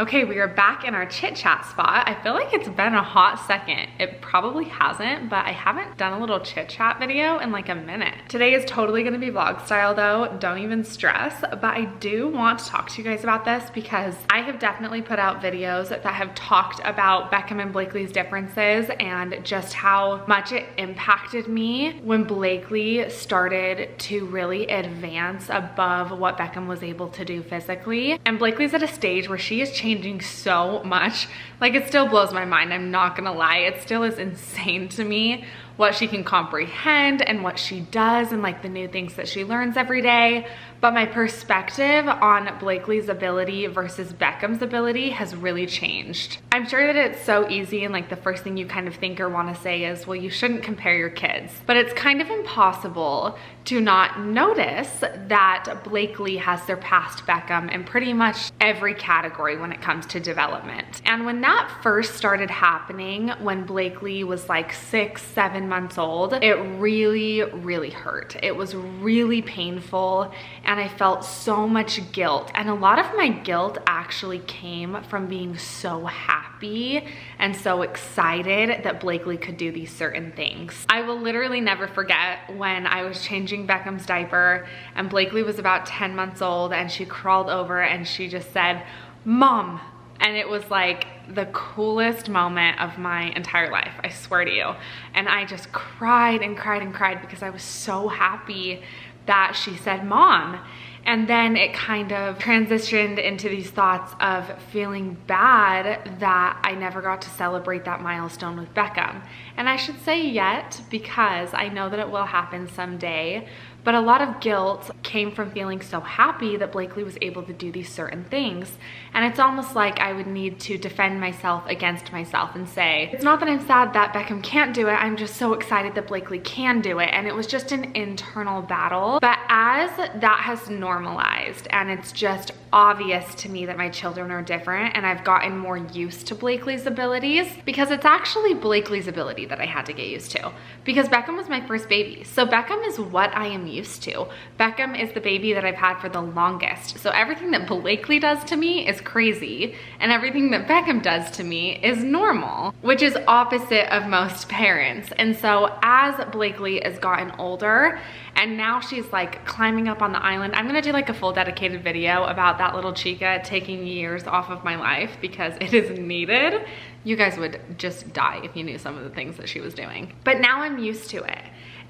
Okay, we are back in our chit chat spot. I feel like it's been a hot second. It probably hasn't, but I haven't done a little chit chat video in like a minute. Today is totally gonna be vlog style though, don't even stress, but I do want to talk to you guys about this because I have definitely put out videos that have talked about Beckham and Blakely's differences and just how much it impacted me when Blakely started to really advance above what Beckham was able to do physically. And Blakely's at a stage where she is changing so much. Like, it still blows my mind, I'm not gonna lie. It still is insane to me what she can comprehend and what she does and like the new things that she learns every day. But my perspective on Blakely's ability versus Beckham's ability has really changed. I'm sure that it's so easy and like the first thing you kind of think or want to say is, well, you shouldn't compare your kids. But it's kind of impossible to not notice that Blakely has surpassed Beckham in pretty much every category when it comes to development. And when that first started happening, when Blakely was like 6, 7 months old, it really, really hurt. It was really painful. And I felt so much guilt. And a lot of my guilt actually came from being so happy and so excited that Blakely could do these certain things. I will literally never forget when I was changing Beckham's diaper and Blakely was about 10 months old and she crawled over and she just said, "Mom." And it was like the coolest moment of my entire life, I swear to you. And I just cried and cried and cried because I was so happy that she said mom. And then it kind of transitioned into these thoughts of feeling bad that I never got to celebrate that milestone with Beckham. And I should say yet, because I know that it will happen someday, but a lot of guilt came from feeling so happy that Blakely was able to do these certain things. And it's almost like I would need to defend myself against myself and say, it's not that I'm sad that Beckham can't do it, I'm just so excited that Blakely can do it. And it was just an internal battle. But as that has normalized and it's just obvious to me that my children are different and I've gotten more used to Blakely's abilities, because it's actually Blakely's ability that I had to get used to, because Beckham was my first baby. So Beckham is what I am used to. Beckham is the baby that I've had for the longest. So everything that Blakely does to me is crazy and everything that Beckham does to me is normal, which is opposite of most parents. And so as Blakely has gotten older and now she's like climbing up on the island, I'm gonna do like a full dedicated video about that little chica taking years off of my life because it is needed. You guys would just die if you knew some of the things that she was doing. But now I'm used to it.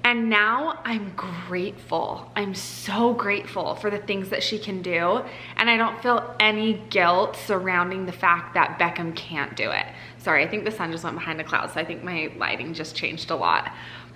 And now I'm grateful. I'm so grateful for the things that she can do. And I don't feel any guilt surrounding the fact that Beckham can't do it. Sorry, I think the sun just went behind a cloud, so I think my lighting just changed a lot.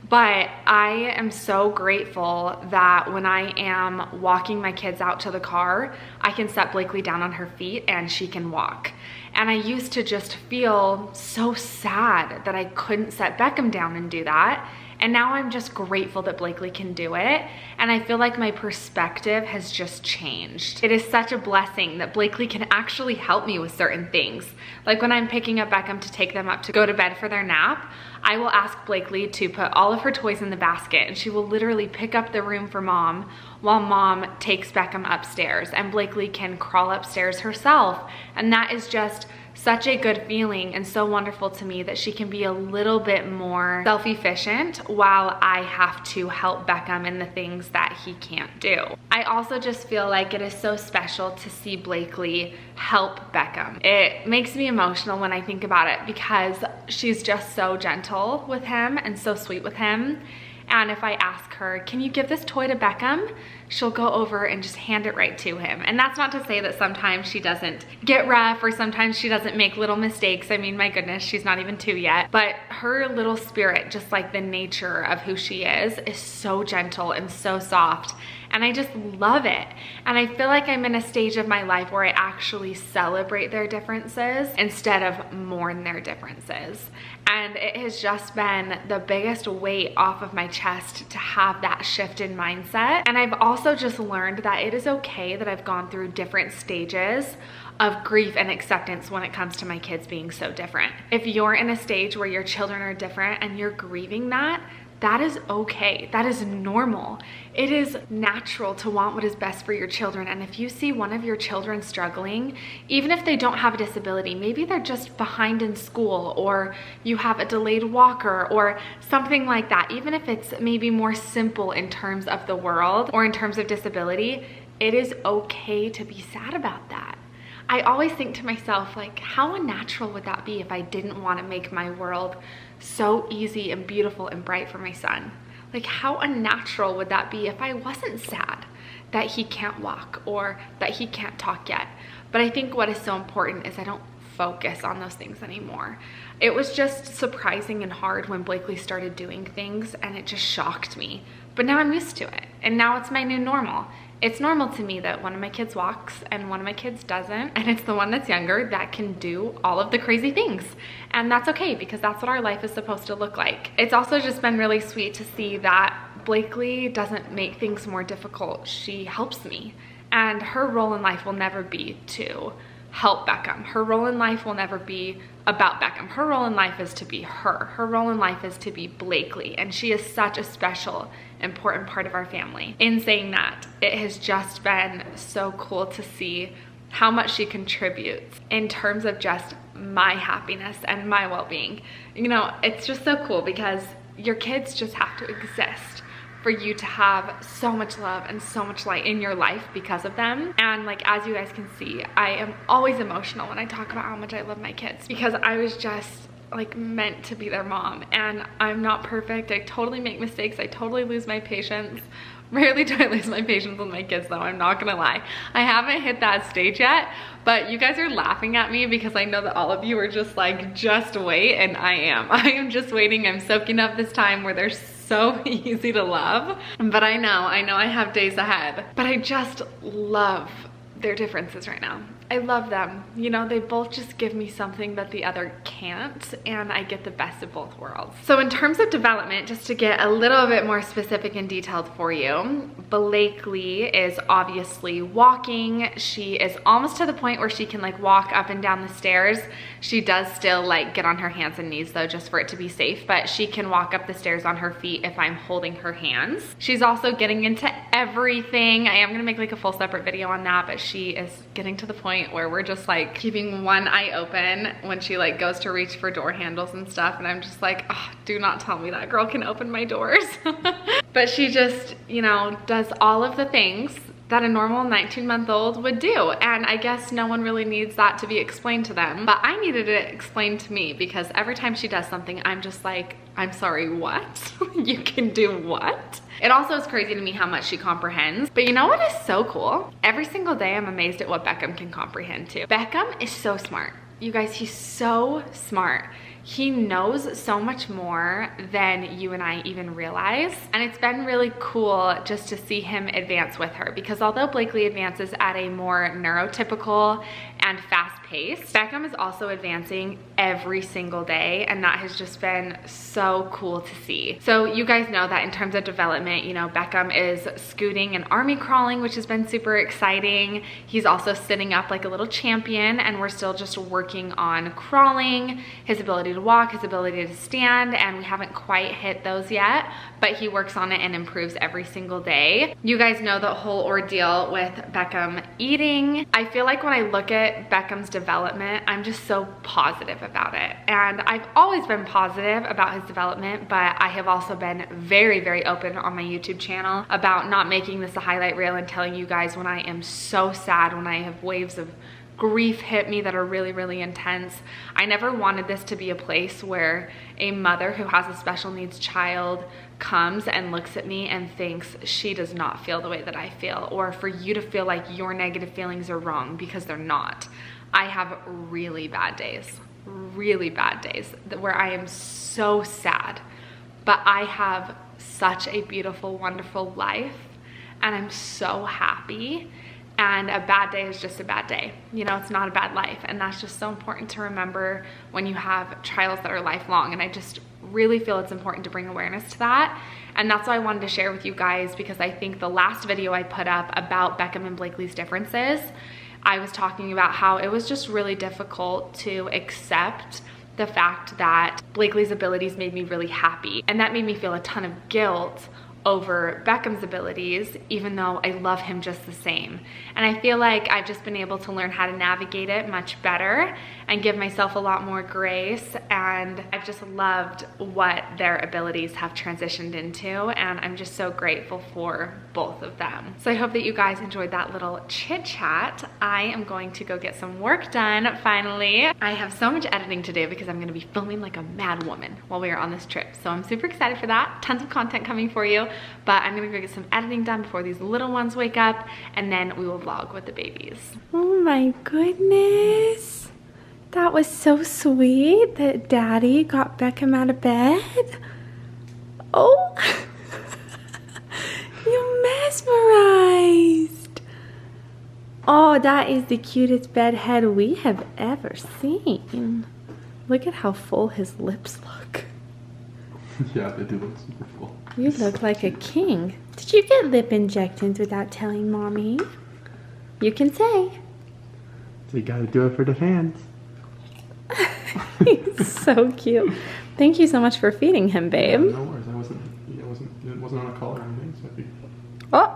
But I am so grateful that when I am walking my kids out to the car, I can set Blakely down on her feet and she can walk. And I used to just feel so sad that I couldn't set Beckham down and do that. And now I'm just grateful that Blakely can do it. And I feel like my perspective has just changed. It is such a blessing that Blakely can actually help me with certain things. Like when I'm picking up Beckham to take them up to go to bed for their nap, I will ask Blakely to put all of her toys in the basket and she will literally pick up the room for mom while mom takes Beckham upstairs, and Blakely can crawl upstairs herself. And that is just such a good feeling and so wonderful to me that she can be a little bit more self-efficient while I have to help Beckham in the things that he can't do. I also just feel like it is so special to see Blakely help Beckham. It makes me emotional when I think about it because she's just so gentle with him and so sweet with him. And if I ask her, can you give this toy to Beckham? She'll go over and just hand it right to him. And that's not to say that sometimes she doesn't get rough or sometimes she doesn't make little mistakes. I mean, my goodness, she's not even 2 yet. But her little spirit, just like the nature of who she is so gentle and so soft. And I just love it. And I feel like I'm in a stage of my life where I actually celebrate their differences instead of mourn their differences. And it has just been the biggest weight off of my chest to have that shift in mindset. And I've also just learned that it is okay that I've gone through different stages of grief and acceptance when it comes to my kids being so different. If you're in a stage where your children are different and you're grieving that, that is okay. That is normal. It is natural to want what is best for your children. And if you see one of your children struggling, even if they don't have a disability, maybe they're just behind in school, or you have a delayed walker or something like that, even if it's maybe more simple in terms of the world or in terms of disability, it is okay to be sad about that. I always think to myself, like, how unnatural would that be if I didn't want to make my world so easy and beautiful and bright for my son? Like, how unnatural would that be if I wasn't sad that he can't walk or that he can't talk yet? But I think what is so important is I don't focus on those things anymore. It was just surprising and hard when Blakely started doing things, and it just shocked me. But now I'm used to it, and now it's my new normal. It's normal to me that one of my kids walks and one of my kids doesn't, and it's the one that's younger that can do all of the crazy things. And that's okay, because that's what our life is supposed to look like. It's also just been really sweet to see that Blakely doesn't make things more difficult. She helps me, and her role in life will never be to help Beckham. Her role in life will never be about Beckham. Her role in life is to be her. Her role in life is to be Blakely, and she is such a special, important part of our family. In saying that, it has just been so cool to see how much she contributes in terms of just my happiness and my well-being. You know, it's just so cool because your kids just have to exist for you to have so much love and so much light in your life because of them. And like, as you guys can see, I am always emotional when I talk about how much I love my kids, because I was just like meant to be their mom, and I'm not perfect. I totally make mistakes. I totally lose my patience. Rarely do I lose my patience with my kids though, I'm not gonna lie. I haven't hit that stage yet, but you guys are laughing at me because I know that all of you are just like, just wait, and I am just waiting. I'm soaking up this time where they're so easy to love. But I know I have days ahead, but I just love their differences right now. I love them. You know, they both just give me something that the other can't, and I get the best of both worlds. So in terms of development, just to get a little bit more specific and detailed for you, Blakely is obviously walking. She is almost to the point where she can like walk up and down the stairs. She does still like get on her hands and knees though, just for it to be safe, but she can walk up the stairs on her feet if I'm holding her hands. She's also getting into everything. I am gonna make like a full separate video on that, but she is getting to the point where we're just like keeping one eye open when she like goes to reach for door handles and stuff, and I'm just like, oh, do not tell me that girl can open my doors. But she just, you know, does all of the things that a normal 19-month-old would do, and I guess no one really needs that to be explained to them, but I needed it explained to me, because every time she does something, I'm just like, I'm sorry, what? You can do what? It also is crazy to me how much she comprehends. But you know what is so cool? Every single day I'm amazed at what Beckham can comprehend too. Beckham is so smart. You guys, he's so smart. He knows so much more than you and I even realize. And it's been really cool just to see him advance with her, because although Blakely advances at a more neurotypical and fast pace, Beckham is also advancing every single day, and that has just been so cool to see. So you guys know that in terms of development, you know, Beckham is scooting and army crawling, which has been super exciting. He's also sitting up like a little champion, and we're still just working on crawling, his ability to walk, his ability to stand, and we haven't quite hit those yet, but he works on it and improves every single day. You guys know the whole ordeal with Beckham eating. I feel like when I look at Beckham's development, I'm just so positive about it. And I've always been positive about his development, but I have also been very, very open on my YouTube channel about not making this a highlight reel and telling you guys when I am so sad, when I have waves of grief hit me that are really, really intense. I never wanted this to be a place where a mother who has a special needs child comes and looks at me and thinks she does not feel the way that I feel, or for you to feel like your negative feelings are wrong, because they're not. I have really bad days where I am so sad, but I have such a beautiful, wonderful life, and I'm so happy. And a bad day is just a bad day. You know, it's not a bad life. And that's just so important to remember when you have trials that are lifelong. And I just really feel it's important to bring awareness to that. And that's why I wanted to share with you guys, because I think the last video I put up about Beckham and Blakely's differences, I was talking about how it was just really difficult to accept the fact that Blakely's abilities made me really happy. And that made me feel a ton of guilt over Beckham's abilities, even though I love him just the same. And I feel like I've just been able to learn how to navigate it much better and give myself a lot more grace. And I've just loved what their abilities have transitioned into. And I'm just so grateful for both of them. So I hope that you guys enjoyed that little chit chat. I am going to go get some work done finally. I have so much editing to do because I'm gonna be filming like a mad woman while we are on this trip. So I'm super excited for that. Tons of content coming for you. But I'm gonna go get some editing done before these little ones wake up, and then we will vlog with the babies. Oh my goodness. That was so sweet that Daddy got Beckham out of bed. Oh, you mesmerized. Oh, that is the cutest bed head we have ever seen. Look at how full his lips look. Yeah, they do look super full. You look like a king. Did you get lip injections without telling Mommy? You can say. So you gotta do it for the fans. He's so cute. Thank you so much for feeding him, babe. Yeah, no worries. It wasn't on a call or anything, so Oh.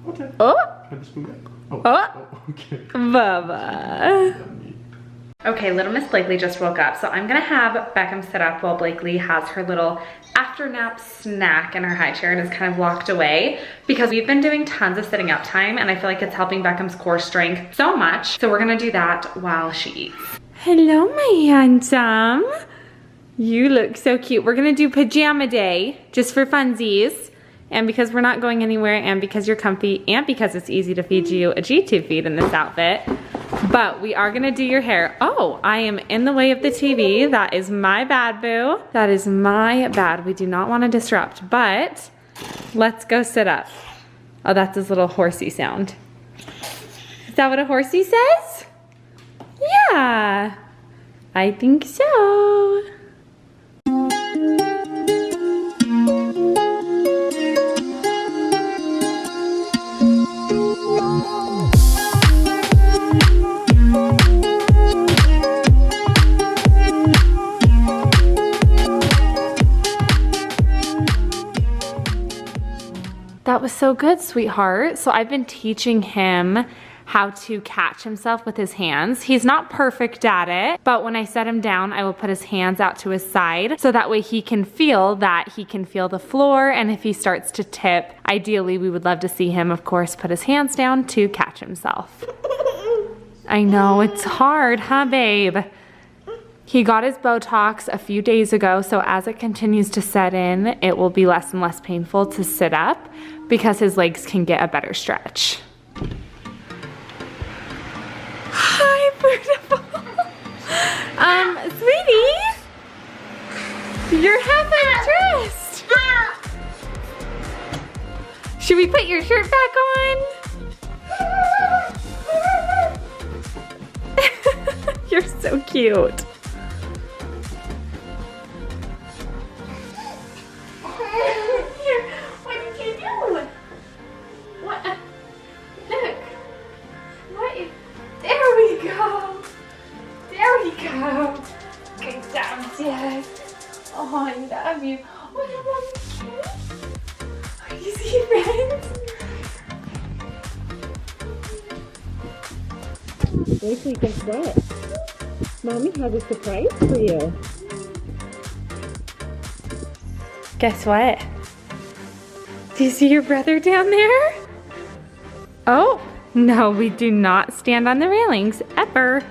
Okay. Oh. Can I just move that? Oh. Oh. Okay. Bubba. Okay, little Miss Blakely just woke up, so I'm gonna have Beckham sit up while Blakely has her little after nap snack in her high chair and is kind of locked away, because we've been doing tons of sitting up time and I feel like it's helping Beckham's core strength so much. So we're gonna do that while she eats. Hello, my handsome. You look so cute. We're gonna do pajama day just for funsies. And because we're not going anywhere, and because you're comfy, and because it's easy to feed you a G-tube feed in this outfit. But we are gonna do your hair. Oh, I am in the way of the TV. That is my bad, boo. That is my bad. We do not want to disrupt, but let's go sit up. Oh, that's his little horsey sound. Is that what a horsey says? Yeah, I think so. That was so good, sweetheart. So I've been teaching him how to catch himself with his hands. He's not perfect at it, but when I set him down, I will put his hands out to his side so that way he can feel the floor, and if he starts to tip, ideally we would love to see him, of course, put his hands down to catch himself. I know, it's hard, huh, babe? He got his Botox a few days ago, so as it continues to set in, it will be less and less painful to sit up because his legs can get a better stretch. Hi, beautiful. Sweetie, you're half undressed. Should we put your shirt back on? You're so cute. Oh, I love you. Oh, you love me. You see, friends? Rachel, guess what? Mommy has a surprise for you. Guess what? Do you see your brother down there? Oh, no, we do not stand on the railings, ever.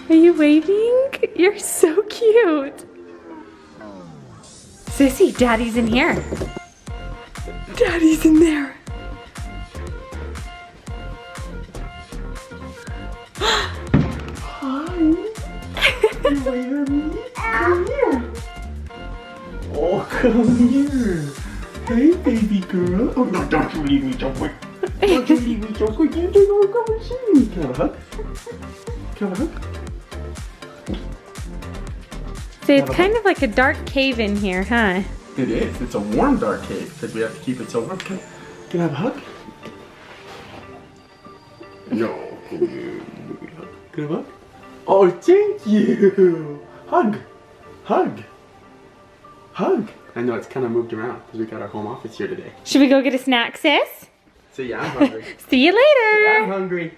Are you waving? You're so cute. Sissy, Daddy's in here. Daddy's in there. Hi. You wave at me? Come here. Oh, come here. Hey, baby girl. Oh, no, don't you leave me so quick. Don't you leave me so quick. You just want to come and see me. Can I have a hug? Can I have a hug? So it's kind of like a dark cave in here, huh? It is. It's a warm dark cave because we have to keep it so warm. Can I have a hug? No. Can I have a hug? Oh, thank you. Hug. Hug. Hug. I know it's kind of moved around because we got our home office here today. Should we go get a snack, sis? So yeah, I'm hungry. See you later. I'm hungry.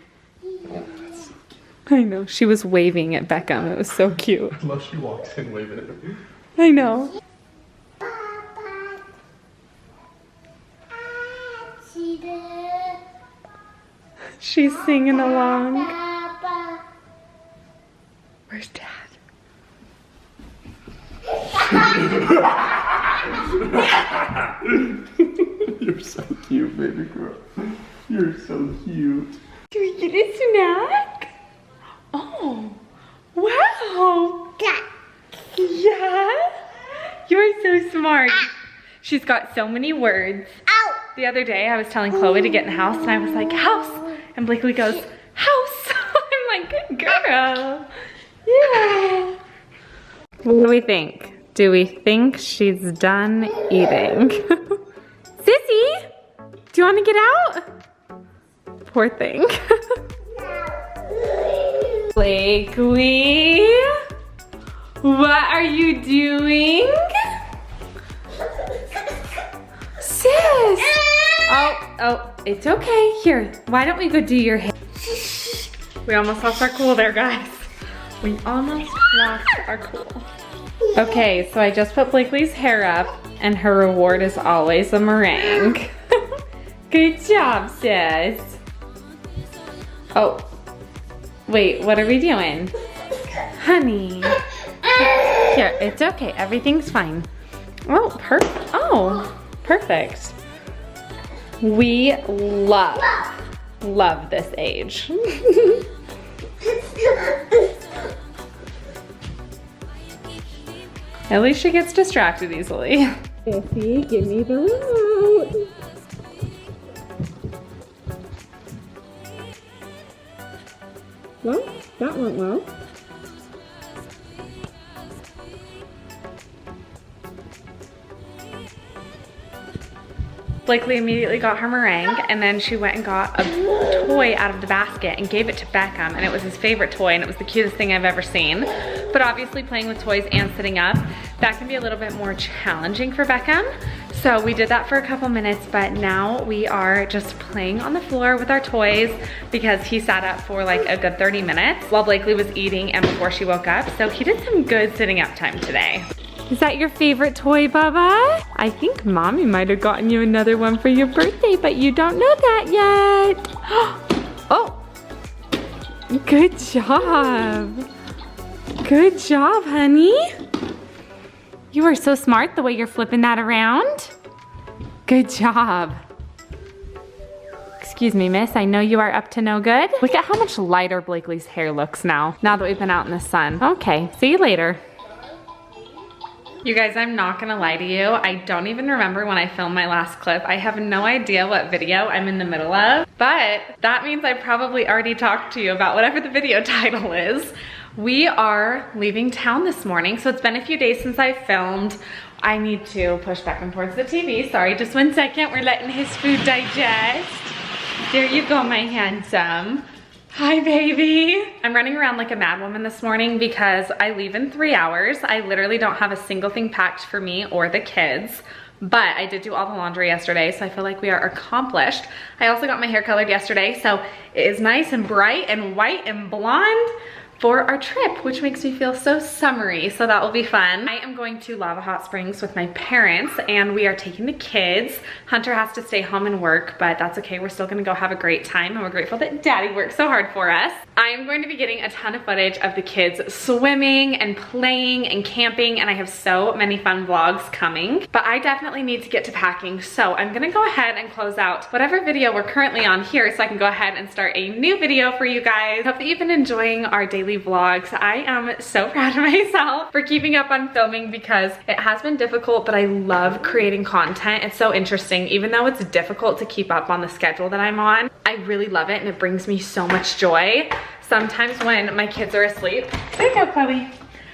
I know, she was waving at Beckham. It was so cute. I love she walks in waving at him. I know. She's singing along. Where's Dad? You're so cute, baby girl. You're so cute. Do we get a snack? Oh, wow. Yeah? You're so smart. She's got so many words. The other day I was telling Chloe to get in the house and I was like, house. And Blakely goes, house. I'm like, good girl. Yeah. What do we think? Do we think she's done eating? Sissy, do you want to get out? Poor thing. Blakely, what are you doing? Sis! Oh, it's okay. Here, why don't we go do your hair? We almost lost our cool there, guys. We almost lost our cool. Okay, so I just put Blakely's hair up and her reward is always a meringue. Good job, sis. Oh, wait, what are we doing? Honey. Here, it's okay, everything's fine. Oh, perfect. We love this age. At least she gets distracted easily. Sissy, give me the remote. Well, that went well. Blakely immediately got her meringue and then she went and got a toy out of the basket and gave it to Beckham, and it was his favorite toy and it was the cutest thing I've ever seen. But obviously playing with toys and sitting up, that can be a little bit more challenging for Beckham. So we did that for a couple minutes, but now we are just playing on the floor with our toys because he sat up for like a good 30 minutes while Blakely was eating and before she woke up. So he did some good sitting up time today. Is that your favorite toy, Bubba? I think Mommy might have gotten you another one for your birthday, but you don't know that yet. Oh, good job. Good job, honey. You are so smart the way you're flipping that around. Good job. Excuse me, miss, I know you are up to no good. Look at how much lighter Blakely's hair looks now that we've been out in the sun. Okay, see you later. You guys, I'm not gonna lie to you. I don't even remember when I filmed my last clip. I have no idea what video I'm in the middle of, but that means I probably already talked to you about whatever the video title is. We are leaving town this morning, so it's been a few days since I filmed. I need to push back and towards the TV. Sorry, just 1 second. We're letting his food digest. There you go, my handsome. Hi, baby. I'm running around like a mad woman this morning because I leave in 3 hours. I literally don't have a single thing packed for me or the kids, but I did do all the laundry yesterday, so I feel like we are accomplished. I also got my hair colored yesterday, so it is nice and bright and white and blonde for our trip, which makes me feel so summery, so that will be fun. I am going to Lava Hot Springs with my parents and we are taking the kids. Hunter has to stay home and work, but that's okay. We're still gonna go have a great time and we're grateful that Daddy worked so hard for us. I am going to be getting a ton of footage of the kids swimming and playing and camping, and I have so many fun vlogs coming, but I definitely need to get to packing, so I'm gonna go ahead and close out whatever video we're currently on here so I can go ahead and start a new video for you guys. Hope that you've been enjoying our daily vlogs. I am so proud of myself for keeping up on filming because it has been difficult, but I love creating content. It's so interesting. Even though it's difficult to keep up on the schedule that I'm on, I really love it and it brings me so much joy. Sometimes when my kids are asleep, there you go, Chloe.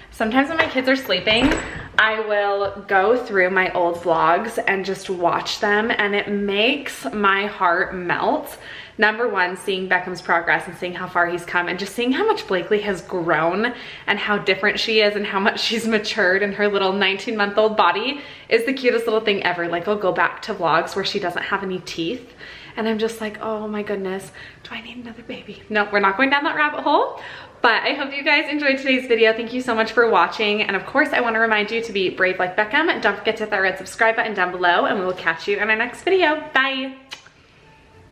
Sometimes when my kids are sleeping, I will go through my old vlogs and just watch them, and it makes my heart melt Number one, seeing Beckham's progress and seeing how far he's come and just seeing how much Blakely has grown and how different she is and how much she's matured in her little 19-month-old body is the cutest little thing ever. Like, I'll go back to vlogs where she doesn't have any teeth and I'm just like, oh my goodness, do I need another baby? No, we're not going down that rabbit hole. But I hope you guys enjoyed today's video. Thank you so much for watching. And of course, I want to remind you to be brave like Beckham. And don't forget to hit that red subscribe button down below. And we will catch you in our next video. Bye.